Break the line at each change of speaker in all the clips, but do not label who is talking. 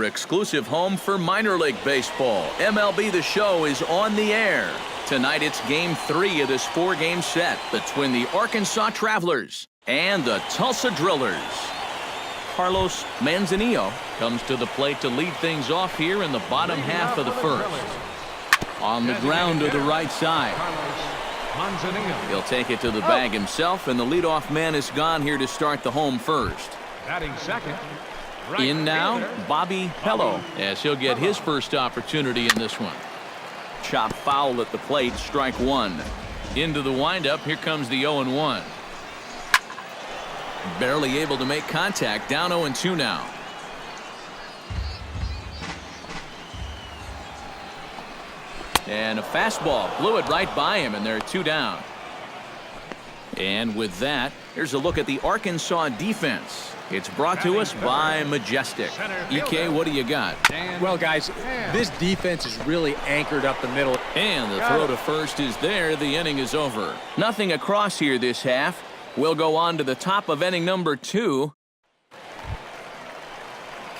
your exclusive home for minor league baseball. MLB The Show is on the air. Tonight it's Game 3 of this 4-game set between the Arkansas Travelers and the Tulsa Drillers. Carlos Manzanillo comes to the plate to lead things off here in the bottom half of the first. On the ground to the right side. He'll take it to the bag himself, and the leadoff man is gone here to start the home first.
Batting second.
In now, Bobby Pello, as he'll get his first opportunity in this one. Chop foul at the plate, strike one. Into the windup, here comes the 0-1. Barely able to make contact, down 0-2 now. And a fastball blew it right by him, and there are 2 down. And with that, here's a look at the Arkansas defense. It's brought to us by Majestic. EK, what do you got?
Well, guys, this defense is really anchored up the middle.
And the throw to first is there. The inning is over. Nothing across here this half. We'll go on to the top of inning number 2.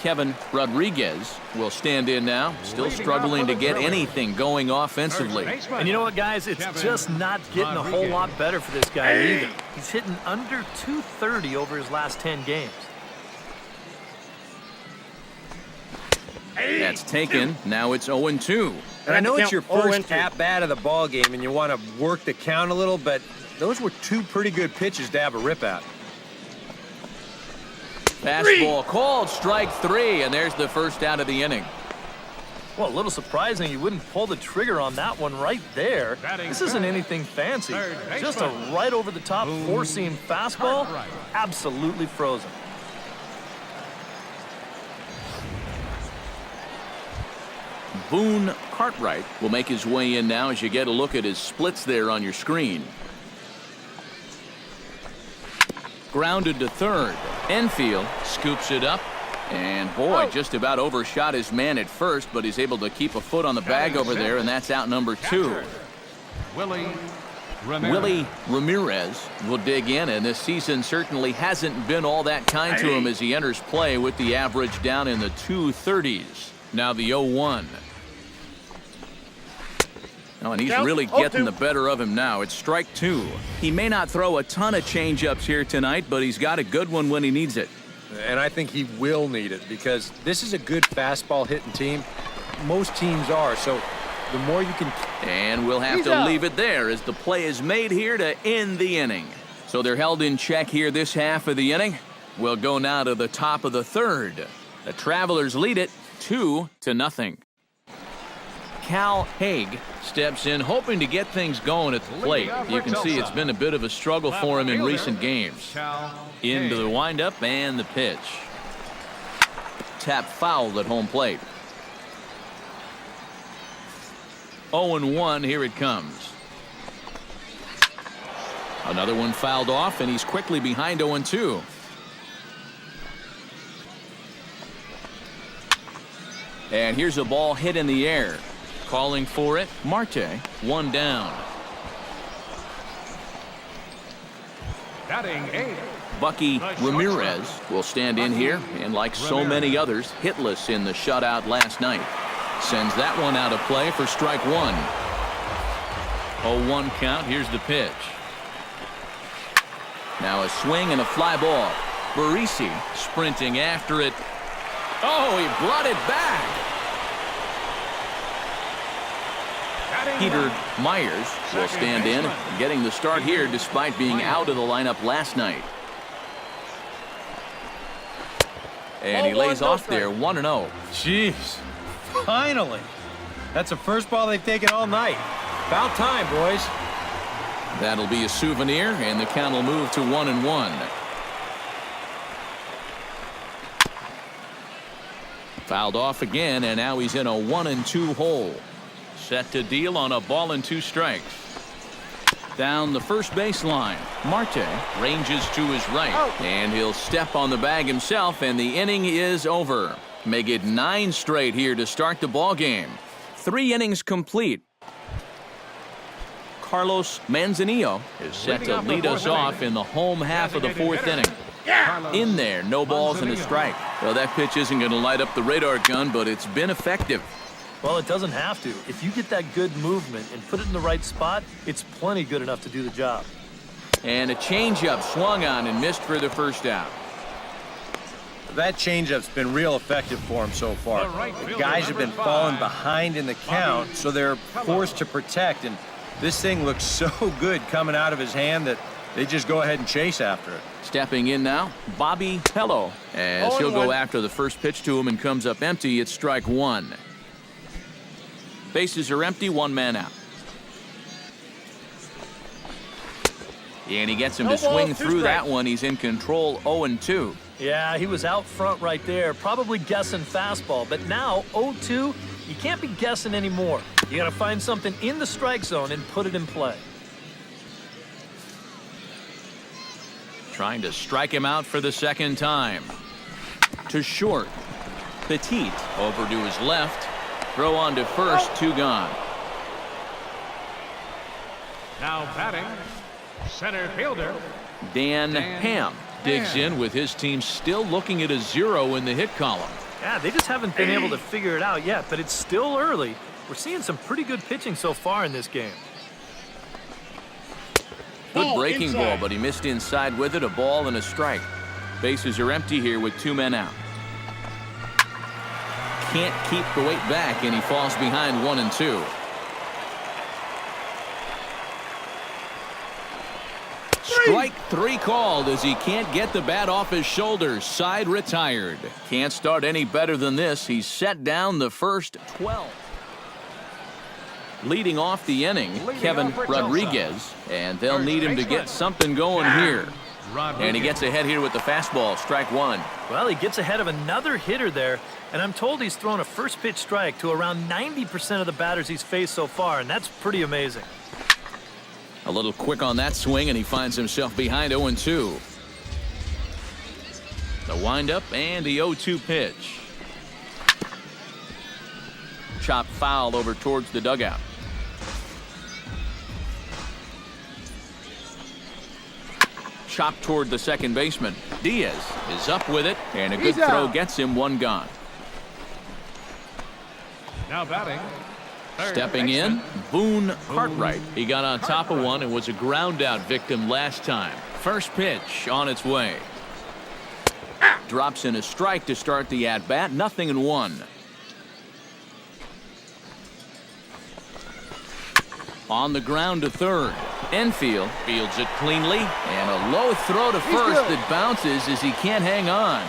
Kevin Rodriguez will stand in now, still struggling to get anything going offensively.
And you know what, guys? It's just not getting a whole lot better for this guy either. He's hitting under 230 over his last 10 games.
That's taken. Now it's 0-2.
And I know it's your first at-bat of the ball game, and you want to work the count a little, but those were 2 pretty good pitches to have a rip at.
Fastball called, strike 3, and there's the first out of the inning.
Well, a little surprising you wouldn't pull the trigger on that one right there. This isn't anything fancy. Just a right over the top 4-seam fastball. Absolutely frozen.
Boone Cartwright will make his way in now as you get a look at his splits there on your screen. Grounded to third. Enfield scoops it up. And boy, just about overshot his man at first, but he's able to keep a foot on the bag over there, and that's out number 2.
Willie
Ramirez will dig in, and this season certainly hasn't been all that kind to him as he enters play with the average down in the 230s. Now the 0-1. Oh, and he's really getting the better of him now. It's strike 2. He may not throw a ton of changeups here tonight, but he's got a good one when he needs it.
And I think he will need it because this is a good fastball hitting team. Most teams are, so the more you can.
And we'll have to leave it there as the play is made here to end the inning. So they're held in check here this half of the inning. We'll go now to the top of the third. The Travelers lead it 2-0. Cal Haig steps in, hoping to get things going at the plate. You can see it's been a bit of a struggle for him in recent games. Into the windup and the pitch. Tap fouled at home plate. 0-1, here it comes. Another one fouled off, and he's quickly behind 0-2. And here's a ball hit in the air. Calling for it, Marte, 1 down.
Batting 8.
Bucky Ramirez will stand in here, and like so many others, hitless in the shutout last night. Sends that one out of play for strike 1. 0-1 count. Here's the pitch. Now a swing and a fly ball. Barisi sprinting after it. Oh, he brought it back. Peter Myers will stand in, getting the start here despite being out of the lineup last night. And he lays off there 1-0.
Jeez, finally. That's the first ball they've taken all night. About time, boys.
That'll be a souvenir, and the count will move to 1-1. Fouled off again, and now he's in a 1-2 hole. Set to deal on a ball and 2 strikes. Down the first baseline, Marte ranges to his right, and he'll step on the bag himself, and the inning is over. Make it 9 straight here to start the ball game. 3 innings complete. Carlos Manzanillo is set to lead us off in the home half of the 4th inning. In there, no balls and a strike. Well, that pitch isn't going to light up the radar gun, but it's been effective.
Well, it doesn't have to. If you get that good movement and put it in the right spot, it's plenty good enough to do the job.
And a changeup swung on and missed for the first out.
That changeup's been real effective for him so far.
The right
The
fielder,
guys have been
number
falling
5,
behind in the count, so they're forced to protect. And this thing looks so good coming out of his hand that they just go ahead and chase after it.
Stepping in now, Bobby Pello. As he'll go
0-1.
after the first pitch to him and comes up empty, it's strike one. Bases are empty, one man out. And he gets him to swing through that one. He's in control, 0-2.
Yeah, he was out front right there, probably guessing fastball. But now, 0-2, you can't be guessing anymore. You got to find something in the strike zone and put it in play.
Trying to strike him out for the second time. To short. Petit over to his left. Throw on to first, 2 gone.
Now batting, center fielder.
Dan Ham digs in with his team still looking at a 0 in the hit column.
Yeah, they just haven't been able to figure it out yet, but it's still early. We're seeing some pretty good pitching so far in this game.
Good breaking ball, but he missed inside with it. A ball and a strike. Bases are empty here with 2 men out. Can't keep the weight back, and he falls behind 1-2. Strike 3 called as he can't get the bat off his shoulders. Side retired. Can't start any better than this. He's set down the first 12. Leading off the inning, Kevin Rodriguez, and they'll need him to get something going here. And he gets ahead here with the fastball, strike 1.
Well, he gets ahead of another hitter there, and I'm told he's thrown a first pitch strike to around 90% of the batters he's faced so far, and that's pretty amazing.
A little quick on that swing, and he finds himself behind 0-2. The windup and the 0-2 pitch. Chop foul over towards the dugout. Chop toward the second baseman. Diaz is up with it, and a good throw gets him 1 gone.
Now batting, third
Stepping
baseman.
in, Boone Cartwright. He got on top of one and was a ground out victim last time. First pitch on its way. Drops in a strike to start the at-bat. 0-1. On the ground to third. Enfield fields it cleanly, and a low throw to first that bounces as he can't hang on.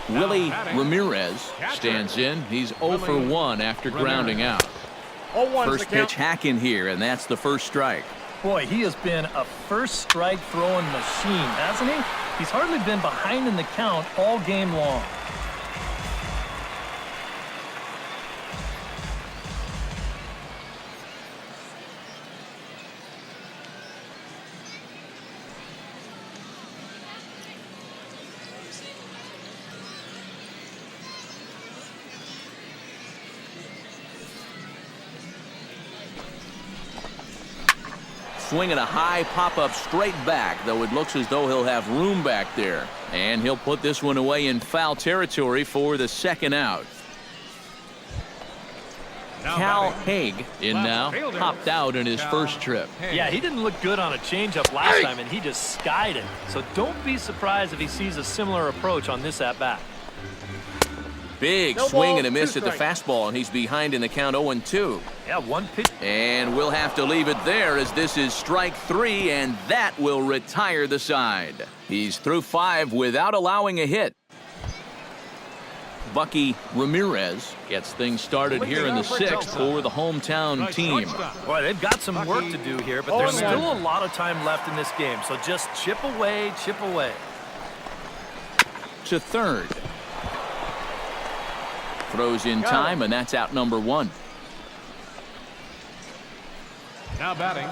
Willie Ramirez stands in. He's 0 for 1 after grounding out. First pitch hack in here, and that's the first strike.
Boy, he has been a first strike throwing machine, hasn't he? He's hardly been behind in the count all game long.
Swinging a high pop-up straight back, though it looks as though he'll have room back there. And he'll put this one away in foul territory for the second out. Cal Haig in now, popped out in his first trip.
Yeah, he didn't look good on a changeup last time, and he just skied it. So don't be surprised if he sees a similar approach on this at-bat.
Big swing and a miss at the fastball, and he's behind in the count 0-2.
Yeah, 1 pitch.
And we'll have to leave it there as this is strike 3, and that will retire the side. He's through 5 without allowing a hit. Bucky Ramirez gets things started here in the 6th for the hometown team.
Boy, they've got some work to do here, but there's still a lot of time left in this game. So just chip away, chip away.
To third. Throws in time, and that's out number 1.
Now batting,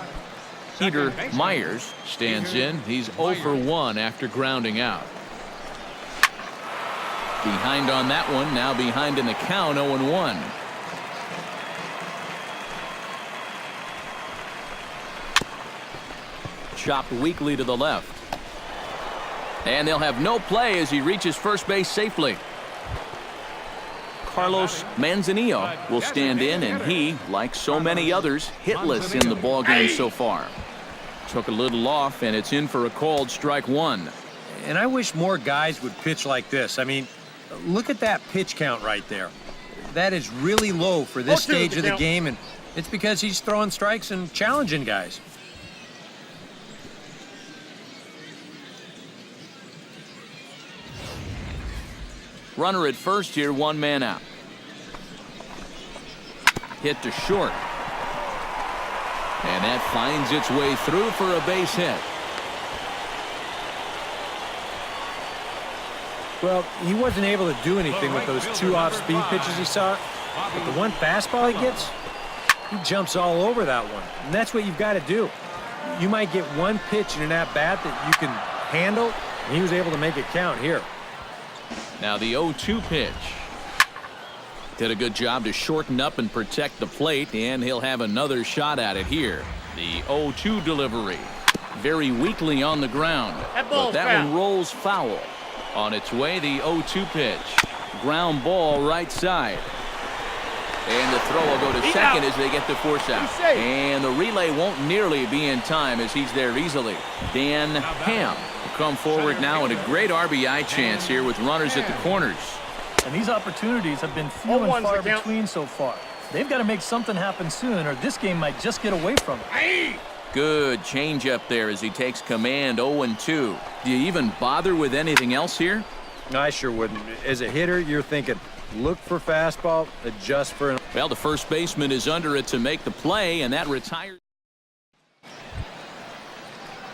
Peter Myers stands in. He's 0 for 1 after grounding out. Behind on that one, now behind in the count, 0-1. chopped weakly to the left. And they'll have no play as he reaches first base safely. Carlos Manzanillo will stand in, and he, like so many others, hitless in the ballgame so far. Took a little off, and it's in for a called strike one.
And I wish more guys would pitch like this. I mean, look at that pitch count right there. That is really low for this stage of the game, and it's because he's throwing strikes and challenging guys.
Runner at first here, one man out. Hit to short. And that finds its way through for a base hit.
Well, he wasn't able to do anything with those two off-speed pitches he saw. But the one fastball he gets, he jumps all over that one. And that's what you've got to do. You might get one pitch in an at-bat that you can handle, and he was able to make it count here.
Now the 0-2 pitch. Did a good job to shorten up and protect the plate, and he'll have another shot at it here. The 0-2 delivery. Very weakly on the ground, but that one rolls foul. On its way, the 0-2 pitch. Ground ball right side. And the throw will go to second as they get the force out. And the relay won't nearly be in time as he's there easily. Dan Ham will come forward now in a great RBI chance here with runners at the corners.
And these opportunities have been few and far between so far. They've got to make something happen soon, or this game might just get away from it.
Good changeup there as he takes command. 0-2. Do you even bother with anything else here?
I sure wouldn't. As a hitter, you're thinking, look for fastball, adjust for an...
Well, the first baseman is under it to make the play, and that retires.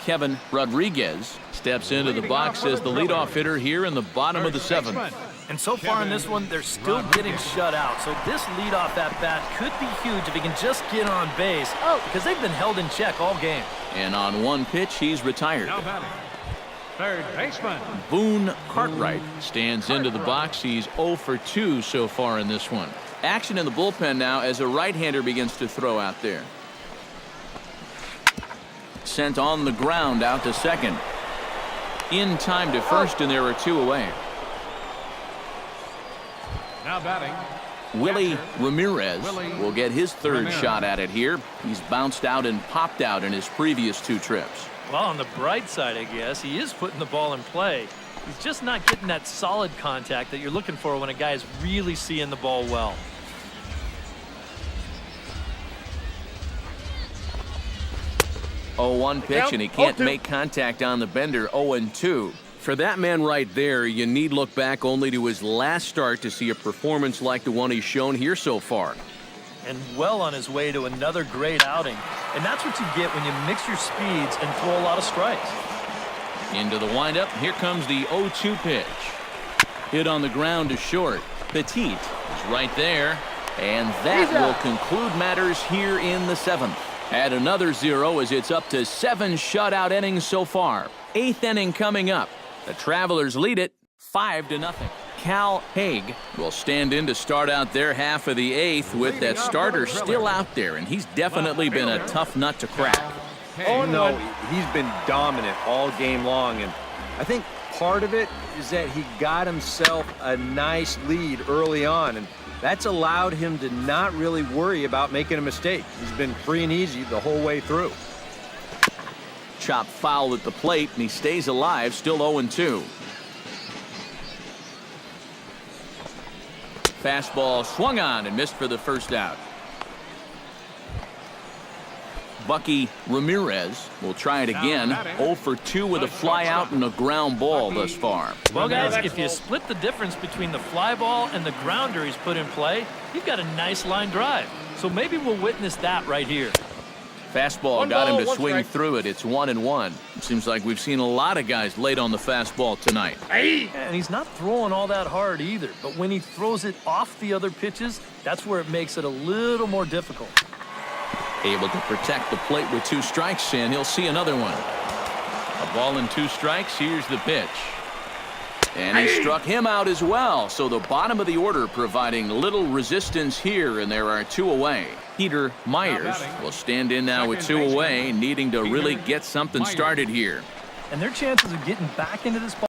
Kevin Rodriguez steps into the box as the leadoff hitter here in the bottom of the seventh.
And so far in this one, they're still getting shut out. So this leadoff at-bat could be huge if he can just get on base, because they've been held in check all game.
And on one pitch, he's retired.
Now batting, third baseman.
Boone Cartwright stands into the box. He's 0 for 2 so far in this one. Action in the bullpen now as a right-hander begins to throw out there. Sent on the ground out to second. In time to first, and there are two away.
Now batting,
Willie Ramirez will get his third shot at it here. He's bounced out and popped out in his previous two trips.
Well, on the bright side, I guess, he is putting the ball in play. He's just not getting that solid contact that you're looking for when a guy is really seeing the ball well.
Oh, 1 pitch, and he can't make contact on the bender. 0-2. For that man right there, you need look back only to his last start to see a performance like the one he's shown here so far.
And well on his way to another great outing. And that's what you get when you mix your speeds and throw a lot of strikes.
Into the windup. Here comes the 0-2 pitch. Hit on the ground to short. Petit is right there. And that will conclude matters here in the seventh. Add another 0 as it's up to 7 shutout innings so far. 8th inning coming up. The Travelers lead it 5-0. Cal Haig will stand in to start out their half of the 8th with that starter still out there, and he's definitely been a tough nut to crack.
Oh, no, he's been dominant all game long, and I think part of it is that he got himself a nice lead early on, and that's allowed him to not really worry about making a mistake. He's been free and easy the whole way through.
Chopped foul at the plate, and he stays alive, still 0-2. Fastball swung on and missed for the first out. Bucky Ramirez will try it again. 0 for 2 with a fly out and a ground ball thus far.
Well, guys, if you split the difference between the fly ball and the grounder he's put in play, you've got a nice line drive. So maybe we'll witness that right here.
Fastball got him to swing through it. It's 1-1. It seems like we've seen a lot of guys late on the fastball tonight.
And he's not throwing all that hard either. But when he throws it off the other pitches, that's where it makes it a little more difficult.
Able to protect the plate with 2 strikes, and he'll see another one. A ball and 2 strikes. Here's the pitch. And he struck him out as well. So the bottom of the order providing little resistance here, and there are 2 away. Peter Myers will stand in now with 2 away, needing to really get something started here.
And their chances of getting back into this ball